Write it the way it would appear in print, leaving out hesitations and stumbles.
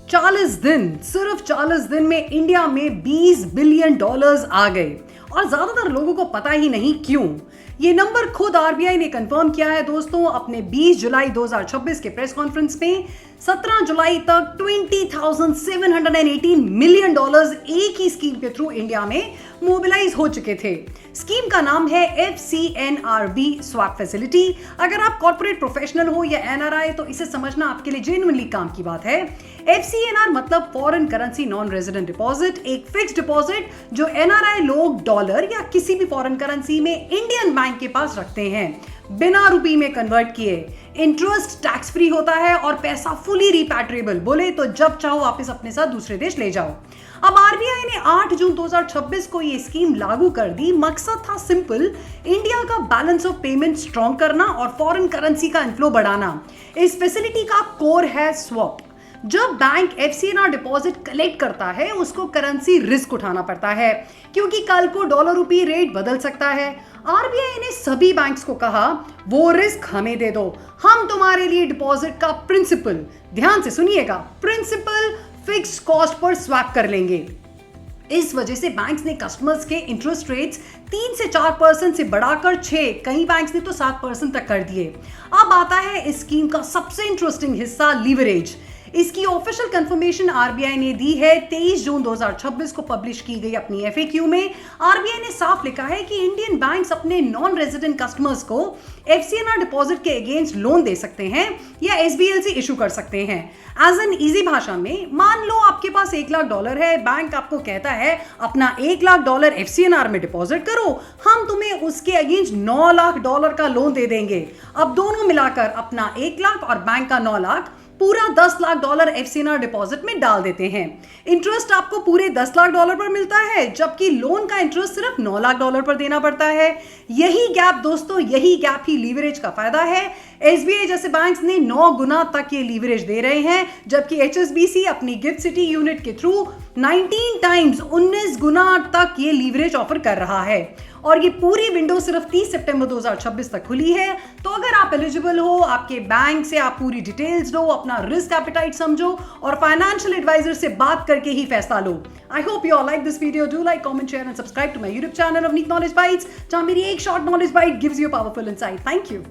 40 दिन, सिर्फ 40 दिन में इंडिया में $20 बिलियन आ गए और ज्यादातर लोगों को पता ही नहीं क्यों। ये नंबर खुद आरबीआई ने कंफर्म किया है दोस्तों अपने 20 जुलाई 2026 के प्रेस कॉन्फ्रेंस में। 17 जुलाई तक $20,718 मिलियन एक ही स्कीम के थ्रू इंडिया में मोबिलाइज हो चुके थे। स्कीम का नाम है FCNRB स्वैप फैसिलिटी। अगर आप कॉर्पोरेट प्रोफेशनल हो या एनआरआई तो इसे समझना आपके लिए जेन्युइनली काम की बात है। FCNR मतलब foreign currency non resident deposit, एक फिक्स डिपॉजिट जो एनआरआई लोग डॉलर या किसी भी फॉरेन करेंसी में इंडियन बैंक के पास रखते हैं बिना रुपये में कन्वर्ट किए। इंटरेस्ट टैक्स फ्री होता है और पैसा फुली रिपैट्रिएबल, बोले तो जब चाहो वापस अपने साथ दूसरे देश ले जाओ। अब आरबीआई ने 8 जून 2026 को ये स्कीम लागू कर दी। मकसद था सिंपल, इंडिया का बैलेंस ऑफ पेमेंट स्ट्रॉन्ग करना और फॉरेन करेंसी का इनफ्लो बढ़ाना। इस फैसिलिटी का कोर है स्वैप। जब बैंक FCNR डिपॉजिट कलेक्ट करता है उसको करेंसी रिस्क उठाना पड़ता है क्योंकि कल को डॉलर रुपये रेट बदल सकता है। आरबीआई ने सभी बैंक्स को कहा वो रिस्क हमें दे दो, हम तुम्हारे लिए डिपॉजिट का प्रिंसिपल, ध्यान से सुनिएगा, प्रिंसिपल फिक्स्ड कॉस्ट पर स्वैप कर लेंगे। इस वजह से बैंक्स ने कस्टमर्स के इंटरेस्ट रेट्स 3 से 4% से बढ़ाकर 6, कई बैंक्स ने तो 7% तक कर दिए। अब आता है इस स्कीम का सबसे इंटरेस्टिंग हिस्सा, लीवरेज। इसकी ऑफिशियल कंफर्मेशन आरबीआई ने दी है 23 जून 2026 को पब्लिश की गई अपनी FAQ में। आरबीआई ने साफ लिखा है कि इंडियन बैंक्स अपने नॉन रेजिडेंट कस्टमर्स को FCNR डिपॉजिट के अगेंस्ट लोन दे सकते हैं या SBLC इशू कर सकते हैं। एज एन इजी भाषा में, मान लो आपके पास $1 लाख है, बैंक आपको कहता है अपना $1 लाख FCNR में डिपॉजिट करो, हम तुम्हें उसके अगेंस्ट $9 लाख का लोन दे देंगे। अब दोनों मिलाकर अपना 1 लाख और बैंक का 9 लाख पूरा $10 लाख FCNR डिपॉजिट में डाल देते हैं। इंटरेस्ट आपको पूरे $10 लाख पर मिलता है जबकि लोन का इंटरेस्ट सिर्फ $9 लाख पर देना पड़ता है। यही गैप दोस्तों, यही गैप ही लीवरेज का फायदा है। SBI जैसे बैंक्स ने 9 गुना तक ये लीवरेज दे रहे हैं जबकि HSBC अपनी गिफ्ट सिटी यूनिट के थ्रू 19 टाइम्स 19 गुना तक ये लीवरेज ऑफर कर रहा है। और ये पूरी विंडो सिर्फ 30 सितंबर 2026 तक खुली है। तो अगर आप एलिजिबल हो, आपके बैंक से आप पूरी डिटेल्स लो, अपना रिस्क एपेटाइट समझो और फाइनेंशियल एडवाइजर से बात करके ही फैसला लो। I hope you all like this video. Do like, comment, share and subscribe to my YouTube channel Navneet knowledge bytes, जहां मेरी एक short knowledge byte gives you powerful insight. Thank you.